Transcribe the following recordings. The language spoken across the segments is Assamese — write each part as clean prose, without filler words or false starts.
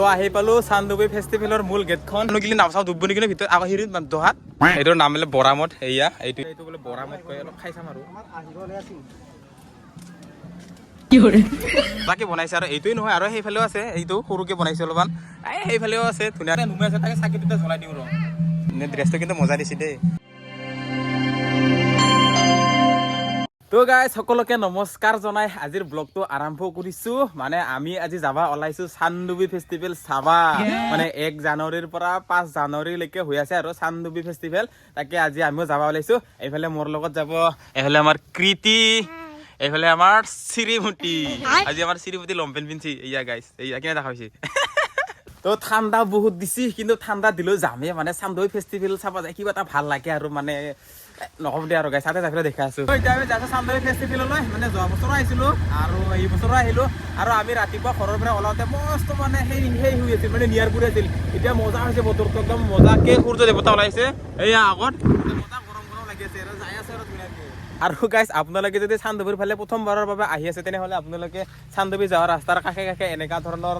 তো আহি পালো চান্দুবি ফেষ্টিভেলৰ মূল গেটখন গিলি নাও চাও ডুবনি কিনে ভিতৰত আকৌ হিৰিত দহাত এইটোৰ নাম বোলে বৰামদ এয়া এইটো বোলে বৰামদ কয় অলপ খাই চাম আৰু বাকি বনাইছে আৰু এইটোৱে নহয় আৰু সেইফালেও আছে এইটো সৰুকে বনাইছে অলপমান সেইফালেও আছে ধুনীয়াকে নুমাই আছে তাকে চাকি দুটা জ্বলাই দিওঁ ৰ ড্ৰেছটো কিন্তু মজা দিছে দেই তো গাইজ সকলোকে নমস্কাৰ জনাই আজিৰ ব্লগটো আৰম্ভ কৰিছো মানে আমি আজি যাবা ওলাইছো চান্দুবি ফেষ্টিভেল চাবা মানে 1 জানুৱাৰীৰ পৰা 5 জানুৱাৰীলৈকে হৈ আছে আৰু চান্দুবি ফেষ্টিভেল তাকে আজি আমিও যাবা ওলাইছো এইফালে মোৰ লগত যাব এইফালে আমাৰ কৃতি এইফালে আমাৰ শ্ৰীমতী আজি আমাৰ শ্ৰীমতী লম্পেন পিন্ধি এয়া গাইজ এয়া কেনে দেখা হৈছে তো ঠাণ্ডা বহুত দিছি কিন্তু ঠাণ্ডা দিলেও যামে মানে চান্দুবি ফেষ্টিভেল চাবা যায় কিবা এটা ভাল লাগে আৰু মানে নহব দে আৰু গাইছ তাতে যাই দেখা আছো এতিয়া আমি যাইছো চান্দুবি ফেষ্টিভেললৈ মানে যোৱা বছৰো আহিছিলো আৰু এই বছৰো আহিলো আৰু আমি ৰাতিপুৱা ঘৰৰ পৰা ওলাওঁতে মস্ত মানে সেই হৈ আছিল মানে নিয়াৰপুৰ আছিল এতিয়া মজা হৈছে বতৰটো একদম মজাকে সূৰ্য দেৱতা ওলাইছে এয়া আগত মজা গৰম গৰম লাগি আছে আৰু যাই আছে আৰু ধুনীয়াকে আৰু গাইছ আপোনালোকে যদি চান্দুবিৰ ফালে প্ৰথমবাৰৰ বাবে আহি আছে তেনেহ'লে আপোনালোকে চান্দুবি যোৱাৰ ৰাস্তাৰ কাষে কাষে এনেকুৱা ধৰণৰ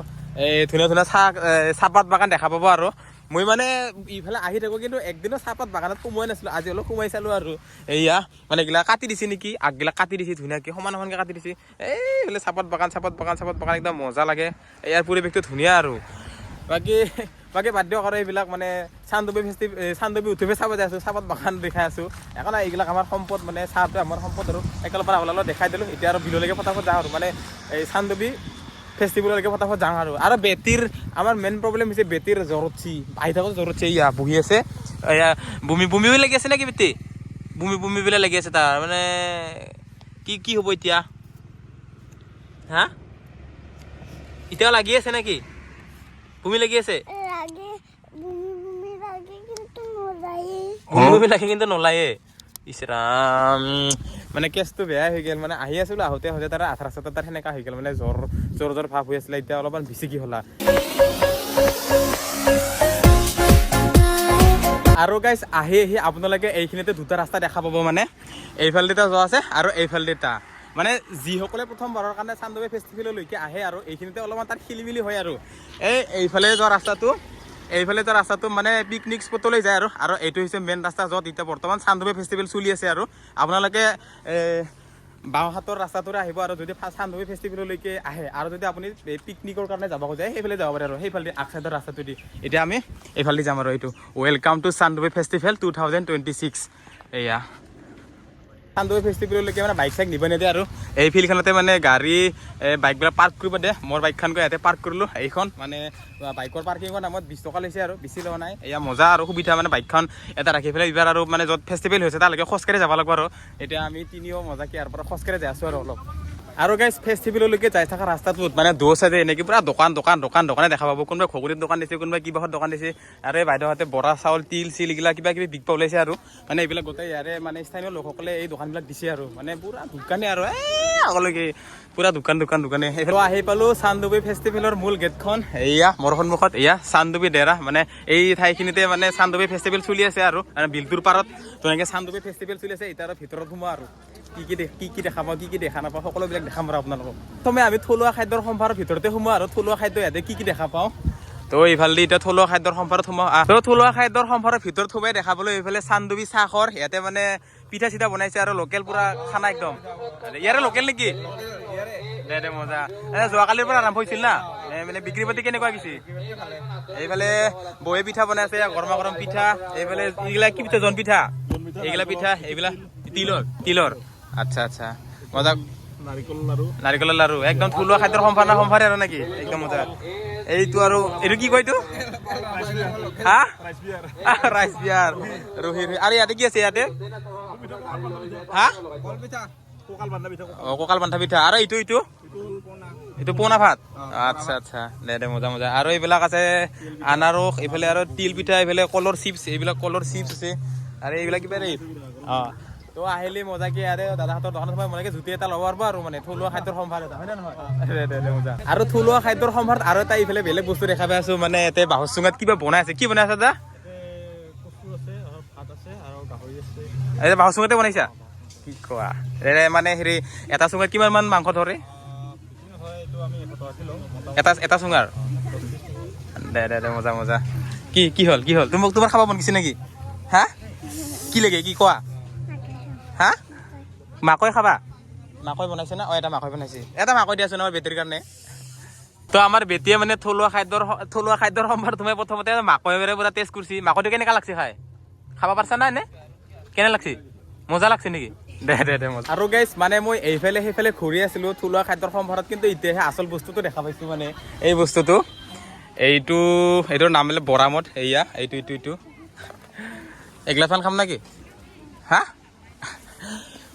ধুনীয়া ধুনীয়া চাহপাত বাগান দেখা পাব আৰু মই মানে ইফালে আহি থাকো কিন্তু একদিনো চাহপাত বাগানত সোমোৱাই নাছিলো আজি অলপ সোমাই চালো আৰু এয়া মানে এইগিলা কাটি দিছে নেকি আগগিলা কাটি দিছে ধুনীয়াকে সমান সমানকে কাটি দিছে এইফালে চাহপাত বাগান একদম মজা লাগে ইয়াৰ পৰিৱেশটো ধুনীয়া আৰু বাকী বাদ দিয়ক আৰু এইবিলাক মানে চান্দুবি উৎসৱে চাব যাই আছো চাহপাত বাগান দেখাই আছো এখন এইবিলাক আমাৰ সম্পদ মানে চাহটো আমাৰ সম্পদ আৰু একেলগে পৰা ওলালো দেখাই দিলো এতিয়া আৰু বিললৈকে ফটাফট যাওঁ আৰু মানে এই চান্দুবি ফেষ্টিভেললৈকে ফটাফট যাওঁ আৰু বেটিৰ আমাৰ মেইন প্ৰব্লেম হৈছে বেটিৰ জ্বৰ উঠি আহি থাকোঁ জ্বৰ উঠি ইয়া বহি আছে এয়া বমিও লাগি আছে নেকি বেটি বমি বিলাক লাগি আছে তাৰ মানে কি হ'ব এতিয়া হা এতিয়াও লাগি আছে নেকি বমি লাগি আছে বমি লাগে কিন্তু নোলায়ে ইছৰাম মানে কেছটো বেয়া হৈ গ'ল মানে আহি আছিলো আহোঁতে তাৰ আঠাৰ ৰাস্তাত তাৰ সেনেকা হৈ গ'ল মানে জ্বৰ ভাৱ হৈ আছিলে এতিয়া অলপমান বেছিকি হ'লা আৰু গাইজ আহি আপোনালোকে এইখিনিতে দুটা ৰাস্তা দেখা পাব মানে এইফালে এটা যোৱা আছে আৰু এইফালে এটা মানে যিসকলে প্ৰথমবাৰৰ কাৰণে চান্দুবি ফেষ্টিভেললৈকে আহে আৰু এইখিনিতে অলপমান তাৰ খেলিমেলি হয় আৰু এইফালে যোৱা ৰাস্তাটো মানে পিকনিক স্পটলৈ যায় আৰু এইটো হৈছে মেইন ৰাস্তা য'ত এতিয়া বৰ্তমান চান্দুবি ফেষ্টিভেল চলি আছে আৰু আপোনালোকে বাওঁহাতৰ ৰাস্তাটোৰে আহিব আৰু যদি চান্দুবি ফেষ্টিভেললৈকে আহে আৰু যদি আপুনি পিকনিকৰ কাৰণে যাব খোজে সেইফালে যাব পাৰে আৰু সেইফালে আগ চাইডৰ ৰাস্তাটো দি এতিয়া আমি এইফালে যাম আৰু এইটো ৱেলকাম টু চান্দুবি ফেষ্টিভেল 2026 এয়া চান্দুবি ফেষ্টিভেললৈকে মানে বাইক চাইক নিব নিদিয়ে আৰু এই ফিল্ডখনতে মানে গাড়ী বাইকবিলাক পাৰ্ক কৰিব দিয়ে মোৰ বাইকখনকৈ ইয়াতে পাৰ্ক কৰিলোঁ এইখন মানে বাইকৰ পাৰ্কিঙৰ নামত 20 টকা লৈছে আৰু বেছি লোৱা নাই এয়া মজা আৰু সুবিধা মানে বাইকখন এটা ৰাখি পেলাই এইবাৰ আৰু মানে য'ত ফেষ্টিভেল হৈছে তালৈকে খোজকাঢ়ি যাব লাগিব আৰু এতিয়া আমি তিনিও মজাকে ইয়াৰ পৰা খোজকাঢ়ি যাই আছোঁ আৰু অলপ আৰু গাইজ ফেষ্টিভেললৈকে যাই থকা ৰাস্তাটোত মানে দৌ চাইডে এনেকৈ পুৰা দোকানে দেখা পাব কোনোবাই ঘগুৰিৰ দোকান দিছে কোনোবাই কিবাহৰ দোকান দিছে আৰু এই বাইদেউহঁতে বৰা চাউল তিল এইগিলা কিবা কিবি বিকবা ওলাইছে আৰু মানে এইবিলাক গোটেই ইয়াৰে মানে স্থানীয় লোকসকলে এই দোকানবিলাক দিছে আৰু মানে পুৰা দোকানে আৰু আগলৈকে পুৰা দোকানে সেইফালে আহি পালো চান্দুবি ফেষ্টিভেলৰ মূল গেটখন এয়া মোৰ সন্মুখত এয়া চান্দুবি ডেৰা মানে এই ঠাইখিনিতে মানে চান্দুবি ফেষ্টিভেল চলি আছে আৰু বিলটোৰ পাৰত তেনেকৈ চান্দুবি ফেষ্টিভেল চলি আছে এতিয়া আৰু ভিতৰত সোমোৱা আৰু কি দেখা পাওঁ কি দেখা নাপাওঁ সকলোবিলাক দেখাম আৰু আপোনালোকক প্ৰথমে আমি থলুৱা খাদ্যৰ সম্ভাৰৰ ভিতৰতে সোমোৱা আৰু থলুৱা খাদ্য ইয়াতে কি দেখা পাওঁ তো এইফালে এতিয়া থলুৱা খাদ্যৰ সম্ভাৰত সোমাওঁ থলুৱা খাদ্যৰ সম্ভাৰৰ ভিতৰত সোমাই দেখাবলৈ এইফালে চান্দুবি চাহৰ ইয়াতে মানে পিঠা চিঠা বনাইছে আৰু লোকেল পুৰা খানা একদম ইয়াৰে লোকেল নেকি দে মজা যোৱাকালিৰ পৰা আৰম্ভ হৈছিল না মানে বিক্ৰী পাতি কেনেকুৱা গৈছে এইফালে বহে পিঠা বনাইছে গৰম পিঠা এইফালে এইগিলা কি পিঠা জন পিঠা এইগিলা পিঠা এইবিলাক তিলৰ আচ্ছা মজা নাৰিকলৰ লাৰু একদম থলুৱা খাদ্যৰ সম্ভাৰ আৰু নেকি একদম মজা এইটো আৰু এইটো কি কয় এইটো হা ৰাইচ বিয়াৰ আৰু ইয়াতে কি আছে ইয়াতে হা কঁকাল বান্ধা পিঠা আৰু এইটো পোনা ভাত আচ্ছা দে মজা আৰু এইবিলাক আছে আনাৰস এইফালে আৰু তিল পিঠা এইফালে কলৰ চিপছ আছে আৰু এইবিলাক কিবা দেই তো আহিলে মজাকে আৰু দাদাহঁতৰ দোকানত সোমাই মজাকে জুতি এটা ল'ব পাৰিব আৰু মানে থলুৱা খাদ্যৰ সম্ভাৰ এটা হয় নে নহয় মজা আৰু থলুৱা খাদ্যৰ সম্ভাৰত আৰু এটা এইফালে বেলেগ বস্তু দেখা পাই আছো মানে ইয়াতে বাঁহৰ চুঙাত কিবা বনাই আছে কি বনাই আছে দা এই বাঁহৰ চুঙাতে বনাইছা কি কোৱা মানে হেৰি এটা চুঙাত কিমান মান মাংস ধৰে এটা চুঙাৰ দে মজা মজা কি হ'ল তোমাৰ খাব মন গৈছে নেকি হা কি লাগে কি কোৱা হা মাকৈ খাবা মাকৈ বনাইছে না এটা মাকৈ বনাইছে এটা মাকৈ দিয়াচোন আমাৰ বেটিৰ কাৰণে তো আমাৰ বেটিয়ে মানে থলুৱা খাদ্যৰ সম্ভাৰ তুমি প্ৰথমতে মাকৈৰে পুৰা টেষ্ট কৰিছি মাকৈটো কেনেকুৱা লাগছে খাব পাৰিছা না এনে কেনে লাগছে মজা লাগছে নেকি দে আৰু গাইছ মানে মই এইফালে সেইফালে ঘূৰি আছিলোঁ থলুৱা খাদ্যৰ সম্ভাৰত কিন্তু এতিয়াহে আচল বস্তুটো দেখা পাইছোঁ মানে এই বস্তুটো এইটোৰ নাম বোলে বৰামদ এয়া এইটো এগিলাচমান খাম নেকি হা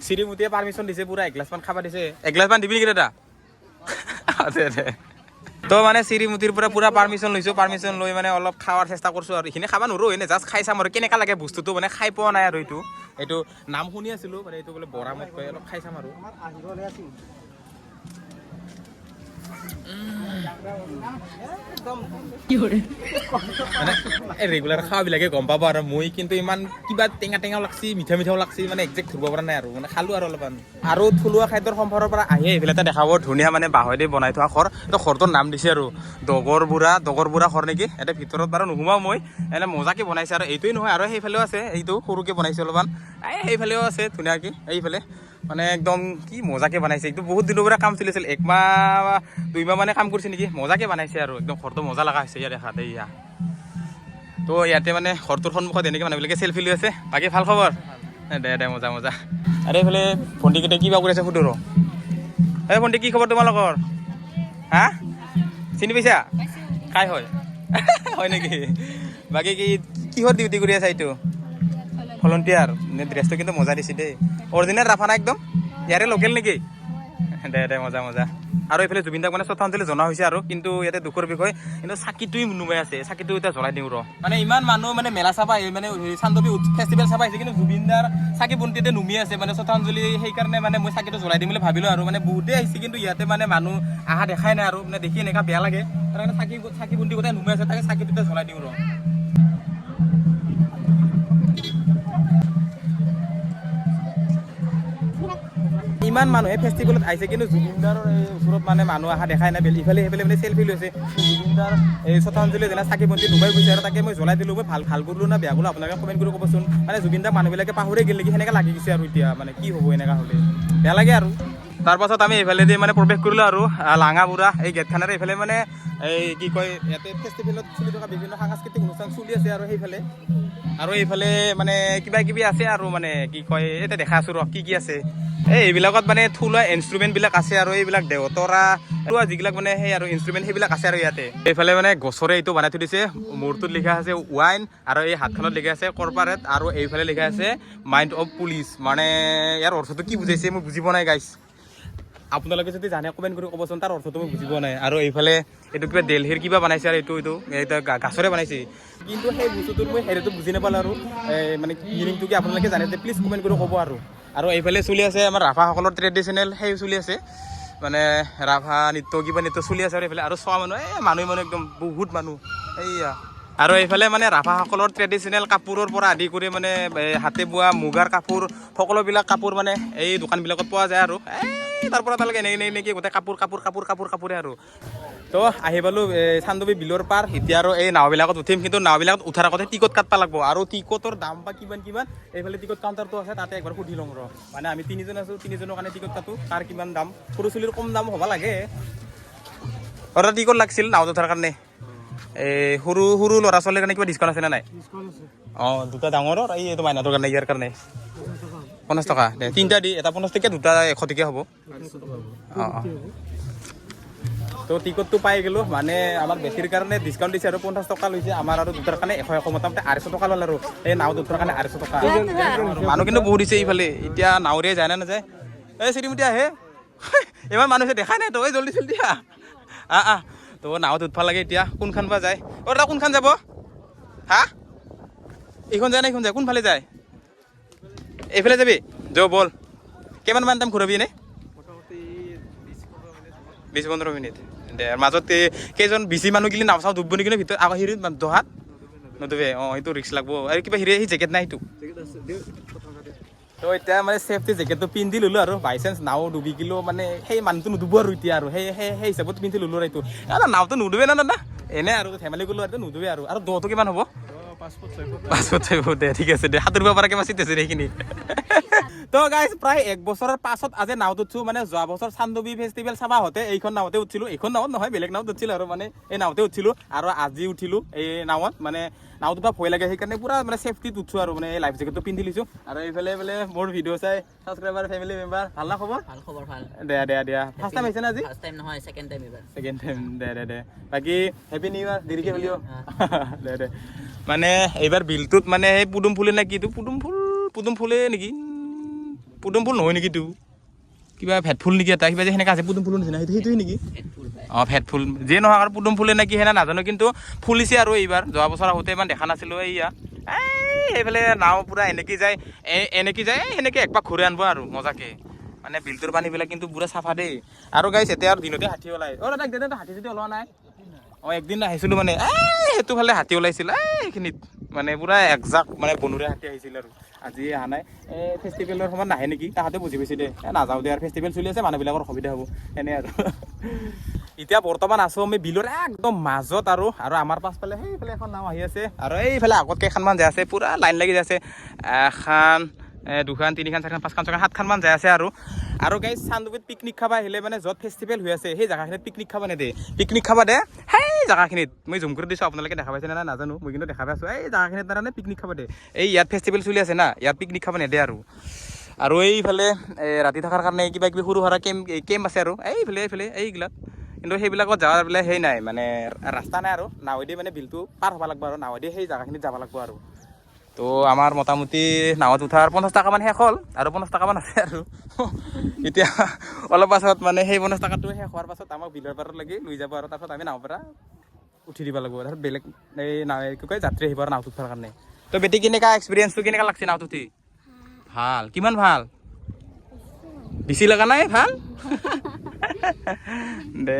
শ্ৰীমতীয়ে পাৰ্মিশ্যন দিছে পুৰা এগিলাচমান খাবা দিছে এগিলাচমান দিবি নেকি দাদা দে তো মানে শ্ৰীমতীৰ পৰা পুৰা পাৰ্মিশ্যন লৈছোঁ পাৰ্মিশ্যন লৈ মানে অলপ খাৱাৰ চেষ্টা কৰিছোঁ আৰু এইখিনি খাব নোৱাৰোঁ এনে জাষ্ট খাই চাম আৰু কেনেকুৱা লাগে বস্তুটো মানে খাই পোৱা নাই আৰু এইটো নাম শুনি আছিলোঁ মানে এইটো বোলে বৰামদ কয় অলপ খাই চাম আৰু মানে ৰেগুলাৰ খাৱাবিলাকে গম পাব আৰু মই কিন্তু ইমান কিবা টেঙাও লাগছি মিঠাও লাগছি মানে একজেক্ট ধৰিব পৰা নাই আৰু মানে খালোঁ আৰু অলপমান আৰু থলুৱা খাদ্যৰ সম্ভাৰৰ পৰা আহি এইফালে এটা দেখাব ধুনীয়া মানে বাঁহেদি বনাই থোৱা ঘৰ তো ঘৰটোৰ নাম দিছে আৰু দগৰ বুঢ়া ঘৰ নেকি ইয়াতে ভিতৰত বাৰু নোসোমাওঁ মই এনে মজাকে বনাইছে আৰু এইটোৱেই নহয় আৰু সেইফালেও আছে এইটো সৰুকৈ বনাইছে অলপমান সেইফালেও আছে ধুনীয়াকৈ এইফালে মানে একদম কি মজাকে বনাইছে একদম বহুত দিনৰ পৰা কাম চলি আছিল 1 মাহ 2 মাহ মানে কাম কৰিছে নেকি মজাকে বনাইছে আৰু একদম ঘৰটো মজা লগা হৈছে ইয়াত দেখাত এয়া তো ইয়াতে মানে ঘৰটোৰ সন্মুখত এনেকৈ মানুহবিলাকে চেলফি লৈ আছে বাকী ভাল খবৰ দে মজা আৰু এইফালে ভণ্টিকেইটা কিবা কৰি আছে সুধো ৰ এই ভণ্টি কি খবৰ তোমালোকৰ হা চিনি পাইছা কাই হয় হয় নেকি বাকী কিহৰ ডিউটি কৰি আছা এইটো ভলণ্টিয়াৰ ড্ৰেছটো কিন্তু মজা দিছে দেই অৰিজিনেল ৰাফানা একদম ইয়াৰে লোকেল নেকি দে মজা আৰু এইফালে জুবিন দাক মানে শ্ৰদ্ধাঞ্জলি জনোৱা হৈছে আৰু কিন্তু ইয়াতে দুখৰ বিষয় কিন্তু চাকিটোৱে নুমাই আছে চাকিটো এতিয়া জ্বলাই দিওঁ ৰ মানে ইমান মানুহ মানে মেলা চাবা মানে চান্দৱী ফেষ্টিভেল চাবা আহিছে কিন্তু জুবিন দাৰ চাকি বন্তিতে নুমি আছে মানে শ্ৰদ্ধাঞ্জলি সেইকাৰণে মানে মই চাকিটো জ্বলাই দিম বুলি ভাবিলোঁ আৰু মানে বহুতেই আহিছে কিন্তু ইয়াতে মানে মানুহ অহা দেখাই নাই আৰু মানে দেখি এনেকুৱা বেয়া লাগে তাৰ কাৰণে চাকি বন্তি গোটেই নুমাই আছে তাকে চাকিটোতে জ্বলাই দিওঁ ৰ ইমান মানুহে ফেষ্টিভেলত আহিছে কিন্তু জুবিনদাৰ ওচৰত মানে মানুহ অহা দেখাই নাই ইফালে সেইফালে মানে চেলফি লৈছে জুবিনদাৰ এই শ্ৰদ্ধাঞ্জলি যেনে চাকি বন্তি নুমাই গৈছে আৰু তাকে মই জ্বলাই দিলোঁ মই ভাল কৰিলোঁ না বেয়া কৰিলোঁ আপোনালোকে কমেণ্ট কৰি ক'বচোন মানে জুবিনদাক মানুহবিলাকে পাহৰি গ'ল নেকি সেনেকৈ লাগি গৈছে আৰু এতিয়া মানে কি হ'ব এনেকুৱা হ'লে বেয়া লাগে আৰু তাৰপাছত আমি এইফালেদি মানে প্ৰৱেশ কৰিলোঁ আৰু লাঙাবুঢ়া এই গেটখনেৰে এইফালে মানে এই কি কয় ইয়াতে ফেষ্টিভেলত চলি থকা বিভিন্ন সাংস্কৃতিক অনুষ্ঠান চলি আছে আৰু সেইফালে আৰু এইফালে মানে কিবা আছে আৰু মানে কি কয় এতিয়া দেখা আছোঁ ৰ কি আছে এইবিলাকত মানে থলুৱা ইনষ্ট্ৰুমেণ্টবিলাক আছে আৰু এইবিলাক দেৱতৰা যিবিলাক মানে সেই আৰু ইনষ্ট্ৰুমেণ্ট সেইবিলাক আছে আৰু ইয়াতে এইফালে মানে গছৰে এইটো বনাই থৈ দিছে মূৰটোত লিখা আছে ৱাইন আৰু এই হাতখনত লিখা আছে কৰ্পৰেট আৰু এইফালে লিখা আছে মাইণ্ড অফ পুলিচ মানে ইয়াৰ অৰ্থটো কি বুজাইছে মই বুজি পোৱা নাই গাইছ আপোনালোকে যদি জানে কমেণ্ট কৰি ক'বচোন তাৰ অৰ্থটো মই বুজি পোৱা নাই আৰু এইফালে এইটো কিবা দেলহিৰ কিবা বনাইছে আৰু এইটো গাছৰে বনাইছে কিন্তু সেই বস্তুটোত মই হেৰিটো বুজি নাপালোঁ আৰু মানে মিনিংটো কি আপোনালোকে জানে যে প্লিজ কমেণ্ট কৰি ক'ব আৰু এইফালে চলি আছে আমাৰ ৰাভাসকলৰ ট্ৰেডিশ্যনেল সেই চলি আছে মানে ৰাভা নৃত্য কিবা নৃত্য চলি আছে আৰু এইফালে আৰু চোৱা মানুহ একদম বহুত মানুহ এইয়া আৰু এইফালে মানে ৰাভাসকলৰ ট্ৰেডিশ্যনেল কাপোৰৰ পৰা আদি কৰি মানে হাতে বোৱা মুগাৰ কাপোৰ সকলোবিলাক কাপোৰ মানে এই দোকানবিলাকত পোৱা যায় আৰু তাৰ পৰা তালৈকে এনেকৈ গোটেই কাপোৰে আৰু তো আহি পালোঁ চান্দৱী বিলৰ পাৰ এতিয়া আৰু এই নাওবিলাকত উঠিম কিন্তু নাওবিলাকত উঠাৰ আগতে টিকট কাটব লাগিব আৰু টিকটৰ দাম বা কিমান এইফালে টিকট কাউণ্টাৰটো আছে তাতে একবাৰ সুধি লওঁ ৰ মানে আমি 3জন আছোঁ 3জনৰ কাৰণে টিকট কাটো তাৰ কিমান দাম সৰু চলিৰ কম দাম হ'ব লাগে আৰু টিকট লাগিছিল নাওত উঠাৰ কাৰণে এই সৰু ল'ৰা ছোৱালীৰ কাৰণে কিবা ডিছকাউণ্ট আছে নে নাই অঁ দুটা ডাঙৰৰ এইটো মাইনাটোৰ কাৰণে ইয়াৰ কাৰণে 50 টকা দে 3টা দি এটা 50 টকীয়া 2টা 100 টকীয়া হ'ব অঁ তো টিকটটো পাই গ'লোঁ মানে আমাৰ বেছিৰ কাৰণে ডিছকাউণ্ট দিছে আৰু 50 টকা লৈছে আমাৰ আৰু 2টাৰ কাৰণে 100 মোটামুটি 250 টকা ল'লে আৰু এই নাও 2টাৰ কাৰণে 250 টকা মানুহ কিন্তু বহুত দিছে এইফালে এতিয়া নাৱৰে যায় নে নাযায় এই শ্ৰীমতী আহে ইমান মানুহ দেখাই নাই তো এই জল্দি তো নাৱত উঠবা লাগে এতিয়া কোনখান বা যায় দাদা কোনখান যাব হা এইখন যায় না এইখন যায় কোনফালে যায় এইফালে যাবি বল কিমানমান টাইম ঘূৰাবি এনে 20-15 মিনিট দে মাজত কেইজন বেছি মানুহ গিলি নাও চাওঁ ডুবব নেকি ভিতৰত আকৌ হেৰিত দহাত নদুবে অঁ সেইটো ৰিক্স লাগব আৰু কিবা হেৰি সেই জেকেট নাই সেইটো তো এতিয়া মানে চেফটি জেকেটটো পিন্ধি ল'লোঁ আৰু বাই চান্স নাও ডুবি গ'লেও মানে সেই মানুহটো নুডুব আৰু এতিয়া আৰু সেই হিচাপত পিন্ধি ল'লোঁ আৰু এইটো নাওটো নুডুবে না দাদা এনে আৰু ধেমালি গ'লো আৰু নুদুৱে আৰু দহটো কিমান হ'ব 5 ফুট 6 ফুট 5 ফুট 6 ফুট দে ঠিক আছে দে সাঁতুৰিব পৰা কেপাচিটি আছে সেইখিনি তো গাইজ প্ৰায় 1 বছৰৰ পাছত আজি নাওত উঠছোঁ মানে যোৱা বছৰ চান্দৱী ফেষ্টিভেল চাবা হওঁতে এইখন নাওতে উঠিছিলোঁ এইখন নাৱত নহয় বেলেগ নাৱত উঠিছিলোঁ আৰু মানে এই নাওতে উঠিছিলোঁ আৰু আজি উঠিলোঁ এই নাৱত মানে নাওত উঠা ভয় লাগে সেইকাৰণে পুৰা মানে ছেফটিত উঠছোঁ আৰু মানে এই লাইফ জেকেটটো পিন্ধি লৈছোঁ আৰু এইফালে মোৰ ভিডিঅ' চাই ছাবস্ক্ৰাইবাৰ ফেমিলি মেম্বাৰ ভাল না খবৰ ভাল দিয়া ফাৰ্ষ্ট টাইম আহিছে না আজি ফাৰ্ষ্ট টাইম নহয় সেকেন্ড টাইম এবাৰ সেকেন্ড টাইম দে বাকী হেপী নিউ ইয়াৰ দেৰিকে হ'লেও দে মানে এইবাৰ বিলটোত মানে সেই পুদুম ফুলে নে কি পুদুম ফুলে নেকি পুদুম ফুল নহয় নেকি কিবা ভেট ফুল নেকি এটা কিবা যে সেনেকৈ আছে পুদুম ফুলৰ নিচিনা সেইটোৱে নেকি ভেট ফুল যিয়ে নহয় আৰু পুদুম ফুলে নেকি সেনে নাজানো কিন্তু ফুলিছে আৰু এইবাৰ যোৱা বছৰ আহোঁতে ইমান দেখা নাছিলোঁ এইয়া সেইফালে নাও পূৰা এনেকৈ যায় সেনেকৈ একপাক ঘূৰি আনিব আৰু মজাকৈ মানে বিলটোৰ পানীবিলাক কিন্তু পূৰা চাফা দেই আৰু গাইছ এতিয়া আৰু দিনতে হাতী ওলাই দাদা একদিনতে হাতী যদি ওলোৱা নাই একদিন আহিছিলোঁ মানে সেইটো ফালে হাতী ওলাইছিল সেইখিনিত মানে পূৰা একজাক মানে বনৰীয়া হাতী আহিছিল আৰু আজি অহা নাই এই ফেষ্টিভেলৰ সময়ত নাহে নেকি তাহাঁতে বুজি পাইছে দে নাযাওঁ দে আৰু ফেষ্টিভেল চলি আছে মানুহবিলাকৰ অসুবিধা হ'ব এনে আৰু এতিয়া বৰ্তমান আছোঁ আমি বিলৰ একদম মাজত আৰু আমাৰ পাছফালে সেইফালে এখন নাও আহি আছে আৰু এইফালে আগত কেইখনমান যাই আছে পূৰা লাইন লাগি যাই আছে এখন 2খন 3খন 4খন 5খন 6খন 7খনমান যাই আছে আৰু গাইজ চান্দৱীত পিকনিক খাব আহিলে মানে য'ত ফেষ্টিভেল হৈ আছে সেই জেগাখিনিত পিকনিক খাব নেদে পিকনিক খাব দে সেই জেগাখিনিত মই জুম কৰি দিছোঁ আপোনালোকে দেখা পাইছে নে নাজানো মই কিন্তু দেখা পাইছোঁ এই জেগাখিনিত তাৰমানে পিকনিক খাব দে এই ইয়াত ফেষ্টিভেল চলি আছে না ইয়াত পিকনিক খাব নেদে আৰু এইফালে ৰাতি থকাৰ কাৰণে কিবা কিবি সৰু সুৰা কেম্প আছে আৰু এইফালে এইবিলাক কিন্তু সেইবিলাকত যাৱাৰ বোলে সেই নাই মানে ৰাস্তা নাই আৰু নাৱেদি মানে বিলটো পাৰ হ'ব লাগিব আৰু নাৱেদি সেই জেগাখিনিত যাব লাগিব আৰু তো আমাৰ মোটামুটি নাৱত উঠাৰ 50 টকামান শেষ হ'ল আৰু 50 টকামান আছে আৰু এতিয়া অলপ পাছত মানে সেই 50 টকাটো শেষ হোৱাৰ পাছত আমাক বিলৰ পাৰত লাগি লৈ যাব আৰু তাৰপাছত আমি নাৱৰ পৰা উঠি দিব লাগিব তাৰপিছত বেলেগ এই কি কয় যাত্ৰী আহিব আৰু নাৱত উঠাৰ কাৰণে তো বেটি কেনেকুৱা এক্সপিৰিয়েঞ্চটো কেনেকুৱা লাগছে নাৱত উঠি ভাল কিমান ভাল বেছি লগা নাই ভাল দে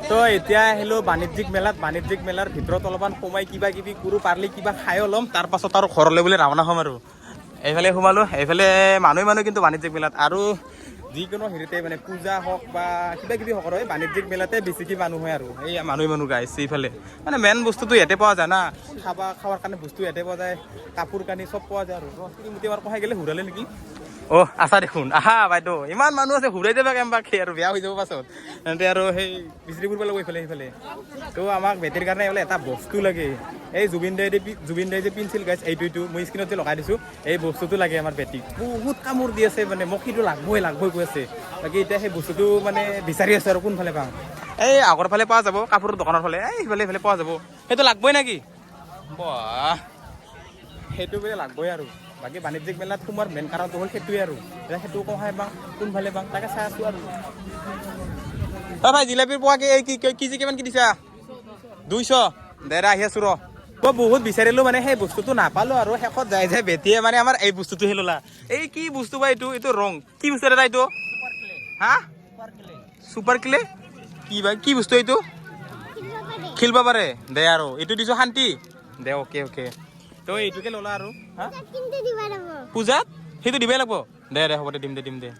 তো এতিয়া আহিলোঁ বাণিজ্যিক মেলাৰ ভিতৰত অলপমান সোমাই কিবা কিবি কৰোঁ পাৰিলে কিবা খাই ল'ম তাৰপাছত আৰু ঘৰলৈ বুলি ৰাওনা হ'ম আৰু এইফালে সোমালোঁ এইফালে মানুহ কিন্তু বাণিজ্যিক মেলাত আৰু যিকোনো হেৰিতে মানে পূজা হওক বা কিবা কিবি হওক হয় বাণিজ্যিক মেলাতে বেছিকৈ মানুহ হয় আৰু এই মানুহ গাইছে এইফালে মানে মেইন বস্তুটো ইয়াতে পোৱা যায় না খাৱাৰ কাৰণে বস্তু ইয়াতে পোৱা যায় কাপোৰ কানি চব পোৱা যায় আৰু মোটামুটি আমাৰ কহাই গ'লে ঘূৰালে নেকি আছা দেখোন আহা বাইদেউ ইমান মানুহ আছে ঘূৰাই যাবা কেম্বাকে আৰু বেয়া হৈ যাব পাছত তেন্তে আৰু সেই বিচৰি ফুৰিব লাগিব সেইফালে তো আমাক বেটিৰ কাৰণে বোলে এটা বস্তু লাগে এই জুবিন দাই যে পিন্ধিছিল গাইছ এইটো মই স্ক্ৰীণত যে লগাই দিছোঁ এই বস্তুটো লাগে আমাৰ বেটিক বহুত কামোৰ দি আছে মানে মোক সেইটো লাগবই কৈ আছে বাকী এতিয়া সেই বস্তুটো মানে বিচাৰি আছে আৰু কোনফালে পাওঁ এই আগৰ ফালে পোৱা যাব কাপোৰৰ দোকানৰ ফালে এইফালে পোৱা যাব সেইটো লাগবই নেকি বাহ সেইটো বোলে লাগবই আৰু বাকী বাণিজ্যিক মেলাত সোমোৱাৰ মেইন কাৰণটো হ'ল সেইটোৱে আৰু এতিয়া সেইটো কহাই বাং কোনফালে বাং তাকে চাই আছোঁ আৰু ভাই জিলাপিৰ পোৱাকে এই কেজি কিমান কি দিছা 200 দে আহি আছোঁ মই বহুত বিচাৰিলোঁ মানে সেই বস্তুটো নাপালোঁ আৰু শেষত যাই বেটিয়ে মানে আমাৰ এই বস্তুটোহে ল'লা এই কি বস্তু বা এইটো ৰং কি বস্তু এটা এইটো হা চুপাৰ ক্লে কি বস্তু এইটো খেলিব পাৰে দে আৰু এইটো দিছোঁ শান্তি দে অ'কে তো এইটোকে ল'লা আৰু পূজাত সেইটো দিবই লাগিব দে হ'ব দে দিম দে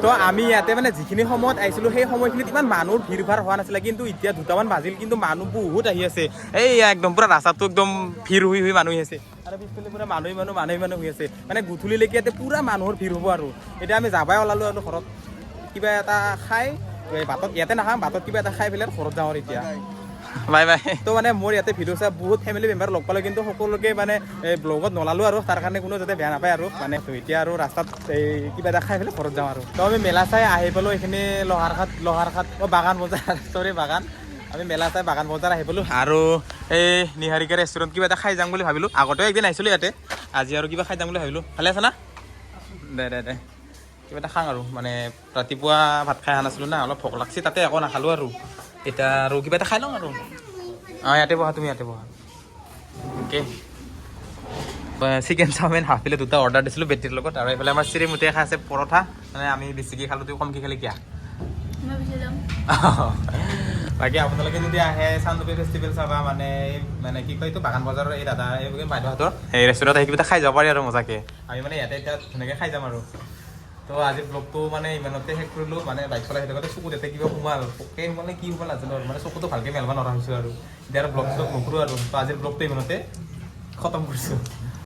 তো আমি ইয়াতে মানে যিখিনি সময়ত আহিছিলোঁ সেই সময়খিনিত ইমান মানুহৰ ভিৰ ভাৰ হোৱা নাছিলে কিন্তু এতিয়া 2টামান বাজিল কিন্তু মানুহ বহুত আহি আছে এই একদম পূৰা ৰাস্তাটো একদম ভিৰ হৈ মানুহ আছে আৰু পিছফালে পূৰা মানুহ হৈ আছে মানে গধূলিলৈকে ইয়াতে পূৰা মানুহৰ ভিৰ হ'ব আৰু এতিয়া আমি যাবাই ওলালোঁ আৰু ঘৰত কিবা এটা খাই বাটত ইয়াতে নাখাম বাটত কিবা এটা খাই পেলাই ঘৰত যাওঁ আৰু এতিয়া বাই তো মানে মোৰ ইয়াতে ভিডিঅ' চাই বহুত ফেমিলি মেম্বাৰ লগ পালোঁ কিন্তু সকলোকে মানে ব্লগত নলালোঁ আৰু তাৰ কাৰণে কোনো যাতে বেয়া নাপায় আৰু মানে এতিয়া আৰু ৰাস্তাত এই কিবা এটা খাই পেলাই ঘৰত যাওঁ আৰু তো আমি মেলা চাই আহি পালোঁ এইখিনি লহাৰঘাট বাগান বজাৰ বাগান আমি মেলা চাই বাগান বজাৰ আহি পালোঁ আৰু এই নিহাৰিকা ৰেষ্টুৰেণ্ট কিবা এটা খাই যাম বুলি ভাবিলোঁ আগতেও একদিন আহিছিলোঁ ইয়াতে আজি আৰু কিবা খাই যাম বুলি ভাবিলোঁ ভালে আছে না দে কিবা এটা খাওঁ আৰু মানে ৰাতিপুৱা ভাত খাই অহা নাছিলোঁ না অলপ ভোক লাগছে তাতে একো নাখালোঁ আৰু এতিয়া আৰু কিবা এটা খাই লওঁ আৰু ইয়াতে বহা তুমি ইয়াতে বহা okay chicken chowmein half plate 2টা অৰ্ডাৰ দিছিলোঁ বেটিৰ লগত আৰু এইফালে আমাৰ চিৰিমুটিয়ে খাই আছে পৰঠা মানে আমি বেছিকৈ খালোঁ তুমি কমকৈ খালি কিয়া বাকী আপোনালোকে যদি আহে চান্দৱী ফেষ্টিভেল চাবা মানে কি কয় এইটো বাগান বজাৰৰ এই দাদা এই বাইদেউহঁতৰ এই ৰেষ্টুৰেণ্টত আহি কিবা খাই যাব পাৰি আৰু মজাকৈ আমি মানে ইয়াতে এতিয়া ধুনীয়াকৈ খাই যাম আৰু তো আজিৰ ব্লগটো মানে ইমানতে শেষ কৰিলোঁ মানে বাইক চলাই থাকোঁতে চকুত এতে কিবা সোমাল পোকে সোমালে কি সোমাল নাজানো আৰু মানে চকুটো ভালকৈ মেলবা নোৱাৰা হৈছোঁ আৰু এতিয়া আৰু ব্লগ চলগ নকৰোঁ আৰু তো আজিৰ ব্লগটো ইমানতে খতম কৰিছোঁ